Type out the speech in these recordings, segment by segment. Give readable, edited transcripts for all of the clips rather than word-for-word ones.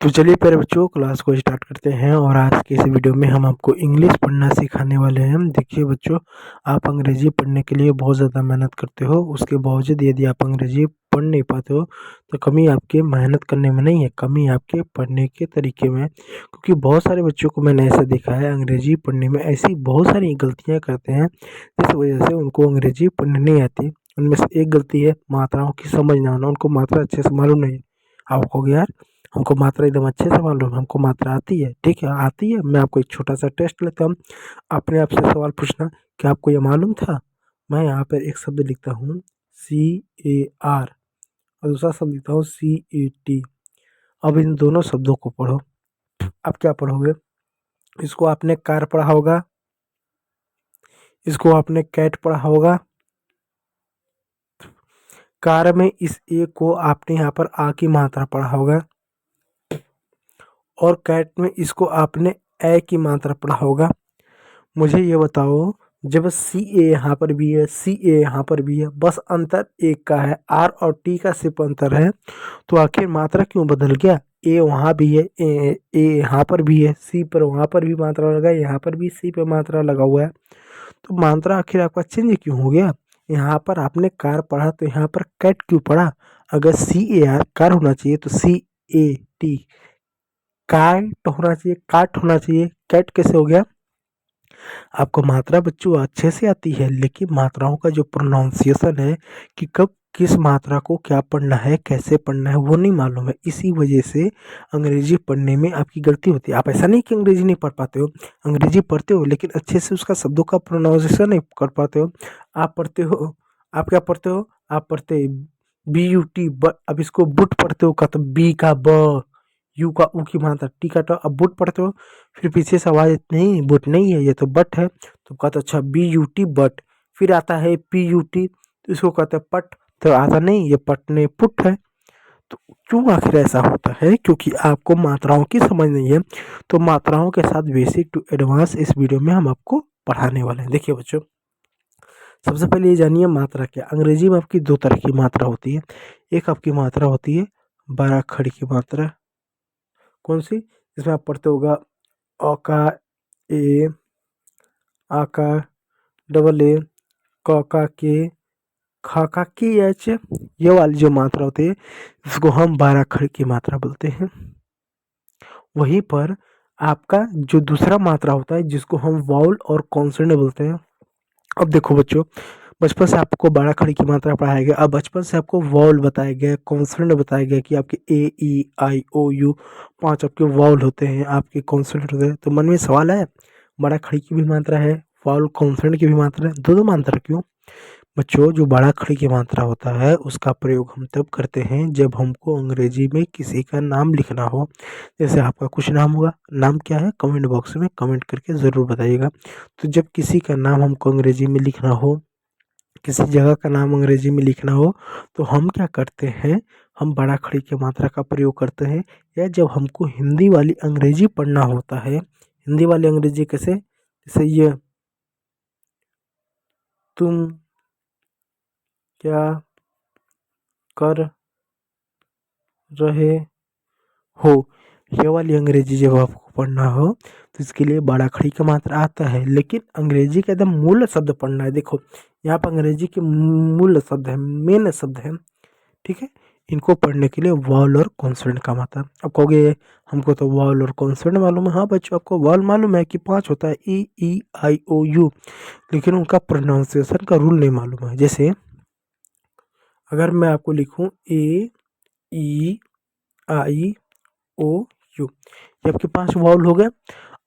तो चलिए प्यारे बच्चों, क्लास को स्टार्ट करते हैं। और आज के इस वीडियो में हम आपको इंग्लिश पढ़ना सिखाने वाले हैं। देखिए बच्चों, आप अंग्रेजी पढ़ने के लिए बहुत ज़्यादा मेहनत करते हो, उसके बावजूद यदि आप अंग्रेजी पढ़ नहीं पाते हो तो कमी आपके मेहनत करने में नहीं है, कमी आपके पढ़ने के तरीके में है। क्योंकि बहुत सारे बच्चों को मैंने ऐसा देखा है, अंग्रेजी पढ़ने में ऐसी बहुत सारी गलतियाँ करते हैं जिस वजह से उनको अंग्रेजी पढ़ने नहीं आती। उनमें से एक गलती है मात्राओं की समझ ना आना, उनको मात्रा अच्छे से मालूम नहीं है। आप कहोगे यार हमको मात्रा एकदम अच्छे से मालूम है, हमको मात्रा आती है। ठीक है, आती है। मैं आपको एक छोटा सा टेस्ट लेता हूँ, अपने आप से सवाल पूछना कि आपको ये मालूम था। मैं यहाँ पर एक शब्द लिखता हूँ CAR और दूसरा शब्द लिखता हूँ CAT। अब इन दोनों शब्दों को पढ़ो। अब क्या पढ़ोगे? इसको आपने कार पढ़ा होगा, इसको आपने कैट पढ़ा होगा। कार में इस ए को आपने यहाँ पर आ की मात्रा पढ़ा होगा, और कैट में इसको आपने ए की मात्रा पढ़ा होगा। मुझे ये बताओ, जब सी ए यहाँ पर भी है, सी ए यहाँ पर भी है, बस अंतर एक का है, आर और टी का सिर्फ अंतर है, तो आखिर मात्रा क्यों बदल गया? ए वहाँ भी है, ए यहाँ पर भी है, सी पर वहाँ पर भी मात्रा लगा है, यहाँ पर भी सी पर मात्रा लगा हुआ है, तो मात्रा आखिर आपका चेंज क्यों हो गया? यहाँ पर आपने कार पढ़ा तो यहाँ पर कैट क्यों पढ़ा? अगर CAR कार होना चाहिए तो CAT काट होना चाहिए, काट होना चाहिए। कैट कैसे हो गया? आपको मात्रा बच्चों अच्छे से आती है, लेकिन मात्राओं का जो प्रोनाउंसिएशन है कि कब किस मात्रा को क्या पढ़ना है, कैसे पढ़ना है, वो नहीं मालूम है। इसी वजह से अंग्रेजी पढ़ने में आपकी गलती होती है। आप ऐसा नहीं कि अंग्रेजी नहीं पढ़ पाते हो, अंग्रेजी पढ़ते हो, लेकिन अच्छे से उसका शब्दों का प्रोनाउंसिएशन नहीं कर पाते हो। आप पढ़ते हो, आप क्या पढ़ते हो? आप पढ़ते BUT, अब इसको बुट पढ़ते हो का, तो बी का ब, यू का ऊ की मात्रा, टी का ट। अब बुट पढ़ते हो, फिर पीछे से आवाज नहीं, बुट नहीं है, ये तो बट है, तो कहते अच्छा BUT बट। फिर आता है PUT, तो इसको कहते हैं पट, तो आता नहीं, ये पट ने पुट है। तो क्यों आखिर ऐसा होता है? क्योंकि आपको मात्राओं की समझ नहीं है। तो मात्राओं के साथ बेसिक टू एडवांस इस वीडियो में हम आपको पढ़ाने वाले हैं। देखिए बच्चों, सबसे पहले ये जानिए मात्रा क्या। अंग्रेजी में आपकी दो तरह की मात्रा होती है। एक आपकी मात्रा होती है 12 अक्षर की मात्रा। कौन सी? जिसमें आप पढ़ते होगा अ का ए, आ का डबल ए, क का के, ख का की एच। ये वाली जो मात्रा होती है इसको हम 12 अक्षर की मात्रा बोलते हैं। वहीं पर आपका जो दूसरा मात्रा होता है जिसको हम वाउल और कॉन्सोनेंट बोलते हैं। अब देखो बच्चों, बचपन से आपको 12 खड़ी की मात्रा पढ़ाया गया। अब बचपन से आपको वॉल बताया गया, कॉन्सोनेंट बताया गया कि आपके A E I O U 5 आपके वॉल होते हैं, आपके कॉन्सोनेंट होते हैं। तो मन में सवाल है, बड़ा खड़ी की भी मात्रा है, वॉल कॉन्सोनेंट की भी मात्रा है, दो दो मात्रा क्यों? बच्चों, जो बड़ा खड़ी की मात्रा होता है उसका प्रयोग हम तब करते हैं जब हमको अंग्रेजी में किसी का नाम लिखना हो। जैसे आपका कुछ नाम होगा, नाम क्या है कमेंट बॉक्स में कमेंट करके ज़रूर बताइएगा। तो जब किसी का नाम हमको अंग्रेजी में लिखना हो, किसी जगह का नाम अंग्रेजी में लिखना हो, तो हम क्या करते हैं, हम बड़ा खड़ी की मात्रा का प्रयोग करते हैं। या जब हमको हिंदी वाली अंग्रेजी पढ़ना होता है, हिंदी वाली अंग्रेजी कैसे? जैसे ये तुम क्या कर रहे हो, ये वाली अंग्रेजी जब आपको पढ़ना हो तो इसके लिए बड़ा खड़ी का मात्रा आता है। लेकिन अंग्रेजी का एकदम मूल शब्द पढ़ना है। देखो यहाँ पर अंग्रेजी के मूल शब्द है, मेन शब्द है, ठीक है। इनको पढ़ने के लिए वॉल और कॉन्सोनेंट का मात्रा। अब कहोगे हमको तो वॉल और कॉन्सोनेंट मालूम है। हाँ बच्चों, आपको वॉल मालूम है कि 5 होता है, E E I O U, लेकिन उनका प्रोनाउंसिएशन का रूल नहीं मालूम है। जैसे अगर मैं आपको लिखूं AE I O U, ये आपके 5 वॉल हो गए।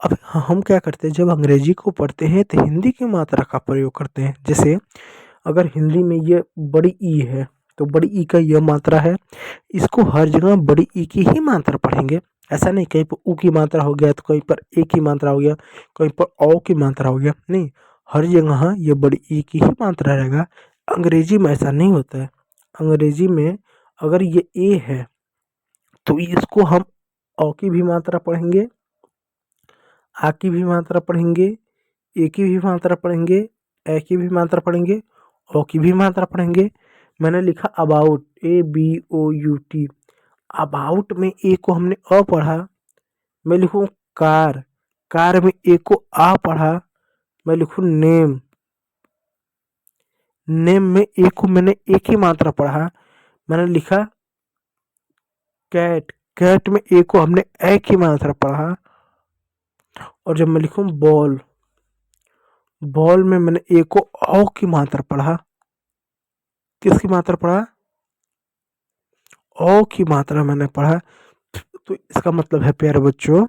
अब हम क्या करते हैं, जब अंग्रेजी को पढ़ते हैं तो हिंदी की मात्रा का प्रयोग करते हैं। जैसे अगर हिंदी में ये बड़ी ई है तो बड़ी ई का यह मात्रा है, इसको हर जगह बड़ी ई की ही मात्रा पढ़ेंगे। ऐसा नहीं कहीं पर ऊ की मात्रा हो गया तो कहीं पर ए की मात्रा हो गया, कहीं पर औ की मात्रा हो गया, नहीं, हर जगह ये बड़ी ई की ही मात्रा रहेगा। अंग्रेजी में ऐसा नहीं होता है। अंग्रेजी में अगर ये ए है तो इसको हम औ की भी मात्रा पढ़ेंगे, आ की भी मात्रा पढ़ेंगे, ए की भी मात्रा पढ़ेंगे, ए की भी मात्रा पढ़ेंगे, ओ की भी मात्रा पढ़ेंगे। मैंने लिखा अबाउट, ABOUT, अबाउट में ए को हमने अ पढ़ा, मैं लिखूँ कार, कार में ए को आ पढ़ा, मैं लिखूँ नेम, नेम में ए को मैंने एक ही मात्रा पढ़ा, मैंने लिखा कैट, कैट में ए को हमने ए की मात्रा पढ़ा। और जब मैं लिखूँ बॉल, बॉल में मैंने ए को औ की मात्रा पढ़ा, किसकी मात्रा पढ़ा, औ की मात्रा मैंने पढ़ा। तो इसका मतलब है प्यारे बच्चों,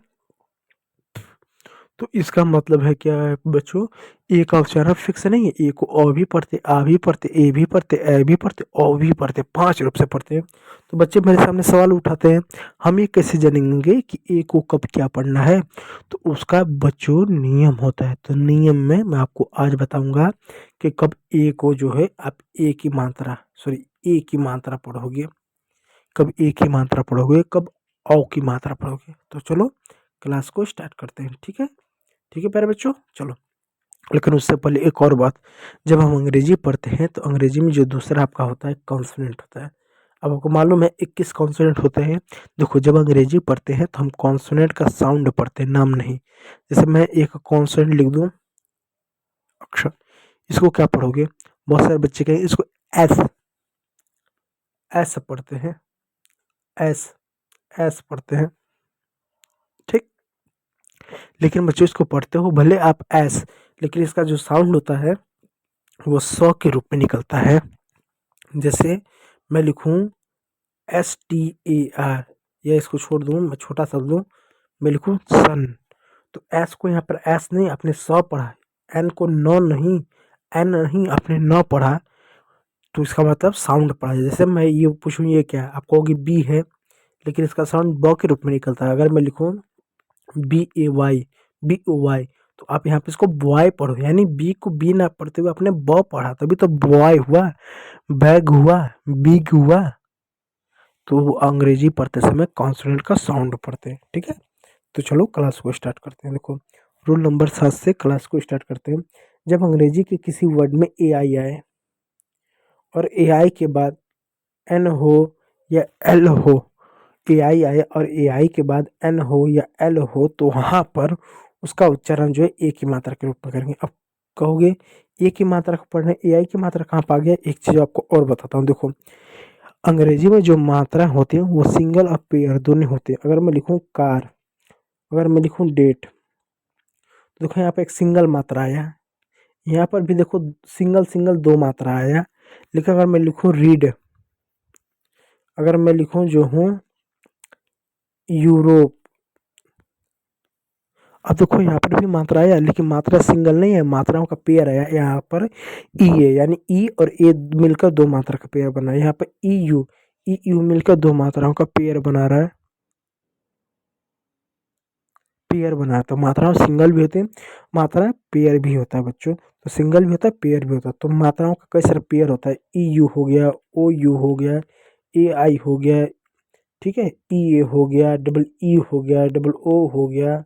तो इसका मतलब है क्या है बच्चों, ए का उच्चारण फिक्स नहीं है, ए को अ भी पढ़ते, आ भी पढ़ते, ए भी पढ़ते, ए भी पढ़ते, औ भी पढ़ते, 5 रूप से पढ़ते हैं। तो बच्चे मेरे सामने सवाल उठाते हैं, हम ये कैसे जानेंगे कि ए को कब क्या पढ़ना है? तो उसका बच्चों नियम होता है। तो नियम में मैं आपको आज बताऊंगा कि कब ए को जो है आप ए की मात्रा ए की मात्रा पढ़ोगे, कब ए की मात्रा पढ़ोगे, कब औ की मात्रा पढ़ोगे। तो चलो क्लास को स्टार्ट करते हैं, ठीक है? ठीक है प्यारे बच्चों, चलो। लेकिन उससे पहले एक और बात, जब हम अंग्रेजी पढ़ते हैं तो अंग्रेजी में जो दूसरा आपका होता है कॉन्सोनेंट होता है। अब आपको मालूम है 21 कॉन्सोनेंट होते हैं। देखो जब अंग्रेजी पढ़ते हैं तो हम कॉन्सोनेंट का साउंड पढ़ते हैं, नाम नहीं। जैसे मैं एक कॉन्सोनेंट लिख दूं, अक्षर, इसको क्या पढ़ोगे? बहुत सारे बच्चे कहेंगे इसको एस, एस पढ़ते हैं, एस, एस पढ़ते हैं, ठीक। लेकिन बच्चों इसको पढ़ते हो भले आप एस, लेकिन इसका जो साउंड होता है वो सौ के रूप में निकलता है। जैसे मैं लिखूं STAR, या इसको छोड़ दूं, मैं छोटा सा लूँ, मैं लिखूं सन, तो एस को यहाँ पर एस नहीं आपने सौ पढ़ा, एन को नौ नहीं, एन नहीं आपने नौ पढ़ा, तो इसका मतलब साउंड पढ़ा। जैसे मैं ये पूछूं ये क्या है, आप कहोगे बी है, लेकिन इसका साउंड ब के रूप में निकलता है। अगर मैं लिखूं BAY, BOY, तो आप यहाँ पे इसको बॉय पढ़ो, यानी बी को बी ना पढ़ते हुए आपने ब पढ़ा, तभी तो बॉय हुआ, बैग हुआ, बिग हुआ। तो वो अंग्रेजी पढ़ते समय कॉन्सोनेंट का साउंड पढ़ते हैं, ठीक है? तो चलो क्लास को स्टार्ट करते हैं। देखो रूल नंबर 7 से क्लास को स्टार्ट करते हैं। जब अंग्रेजी के किसी वर्ड में AI आए और AI के बाद N हो या L हो, AI आए और AI के बाद N हो या L हो, तो वहाँ पर उसका उच्चारण जो है ए की मात्रा के रूप में करेंगे। अब कहोगे ए की मात्रा को पढ़ने AI की मात्रा कहाँ पा गया? एक चीज़ आपको और बताता हूँ। देखो अंग्रेजी में जो मात्रा होती है वो सिंगल और पेयर दोनों होते हैं। अगर मैं लिखूँ कार, अगर मैं लिखूँ डेट, तो देखो यहाँ पे एक सिंगल मात्रा आया, यहाँ पर भी देखो सिंगल सिंगल दो मात्रा आया। लेकिन अगर मैं लिखूँ रीड, अगर मैं लिखूँ जो हूँ यूरोप, अब देखो यहाँ पर भी मात्रा आया, लेकिन मात्रा सिंगल नहीं है, मात्राओं का पेयर आया। यहाँ पर ई है, यानी ई और ए मिलकर दो मात्रा का पेयर बना है। यहाँ पर ई यू मिलकर दो मात्राओं का पेयर बना रहा है, पेयर बना है। तो मात्राओं सिंगल भी होते हैं, मात्रा पेयर भी होता है बच्चों। तो सिंगल भी होता है, पेयर भी होता है। तो मात्राओं का कई सारे पेयर होता है, ई यू हो गया, ओ यू हो गया, ए आई हो गया, ठीक है, ई ए हो गया, डबल ई हो गया, डबल ओ हो गया।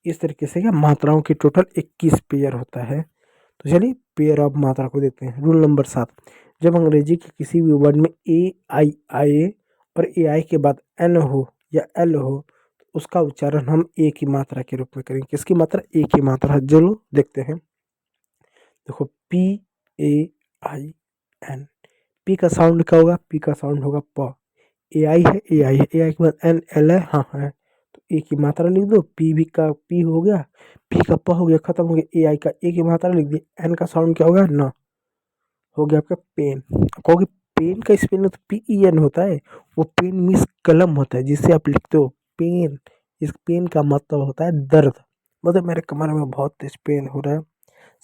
इस तरीके से क्या मात्राओं की टोटल 21 पेयर होता है। तो चलिए पेयर ऑफ मात्रा को देखते हैं। रूल नंबर 7, जब अंग्रेजी के किसी भी वर्ड में AI आए और AI के बाद N हो या L हो, तो उसका उच्चारण हम ए की मात्रा के रूप में करेंगे। किसकी मात्रा? ए की मात्रा। जरूर देखते हैं। देखो PAIN, पी का साउंड क्या होगा? पी का साउंड होगा प। AI है, AI है, AI के बाद NL है, हाँ है, तो ए की मात्रा लिख दो। पी भी का पी हो गया, पी का प हो गया, खत्म हो गया। AI का ए की मात्रा लिख दी। एन का साउंड क्या होगा? न, हो गया आपका पेन। कहोगे पेन का स्पेलिंग तो PEN होता है, वो पेन मीन्स कलम होता है जिससे आप लिखते हो पेन। इस पेन का मतलब होता है दर्द, मतलब मेरे कमर में बहुत तेज पेन हो रहा है।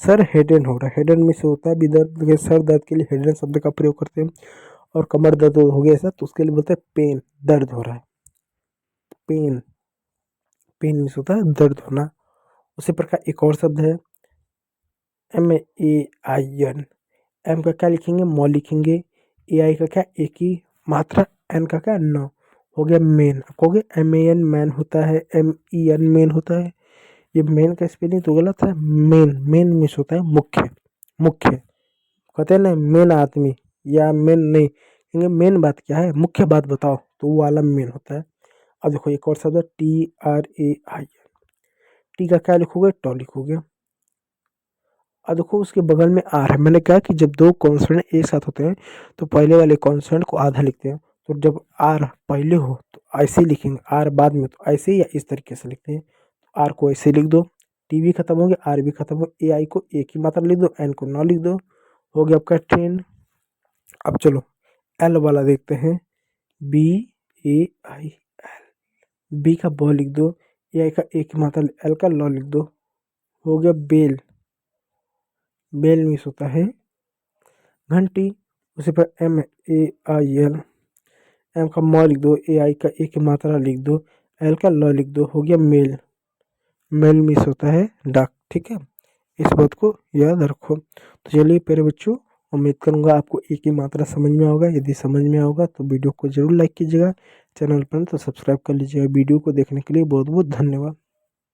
सर हेडेन हो रहा है, हेडेन में से होता है भी दर्द, लेकिन सर दर्द के लिए हेडेन शब्द का प्रयोग करते हैं। और कमर दर्द हो गया ऐसा, तो उसके लिए बोलते हैं पेन, दर्द हो रहा है, पेन। पेन मीन्स होता है दर्द होना। उसी प्रकार एक और शब्द है MAIN, एम का क्या लिखेंगे? मॉ लिखेंगे। AI का क्या? एक ही मात्रा, एन का क्या? न, हो गया मेन। कहोगे MAN मैन होता है, MEN मेन होता है। ये मेन का स्पेलिंग तो गलत है, मेन, मेन मीन्स होता है मुख्य, मुख्य। कहते हैं ना मेन आदमी, या मेन नहीं, कहेंगे मेन बात क्या है? मुख्य बात बताओ, तो वो वाला मेन होता है। अब देखो एक और शब्द है TRAI, टी का क्या लिखोगे, टॉ लिखोगे। अब देखो उसके बगल में आर है, मैंने कहा कि जब दो कॉन्सोनेंट एक साथ होते हैं तो पहले वाले कॉन्सोनेंट को आधा लिखते हैं, तो जब आर पहले हो तो ऐसे ही लिखेंगे, आर बाद में तो ऐसे ही या इस तरीके से लिखते हैं। आर को ऐसे लिख दो, टी भी खत्म हो गया, आर भी खत्म हो, ए आई को एक ही मात्रा लिख दो, एन को नौ लिख दो, हो गया आपका 10। अब चलो एल वाला देखते हैं, BAI, बी का ब लिख दो, ए आई का एक ही मात्रा, एल का लॉ लिख दो, हो गया बेल। बेल मीन्स होता है घंटी। उसी पर MAIL, एम का म लिख दो, ए आई का एक ही मात्रा लिख दो, एल का लॉ लिख दो, हो गया मेल। मेल मीन्स होता है डाक, ठीक है, इस बात को याद रखो। तो चलिए प्यारे बच्चों, उम्मीद करूंगा आपको एक ही मात्रा समझ में होगा। यदि समझ में होगा तो वीडियो को जरूर लाइक कीजिएगा, चैनल पर तो सब्सक्राइब कर लीजिएगा। वीडियो को देखने के लिए बहुत बहुत धन्यवाद।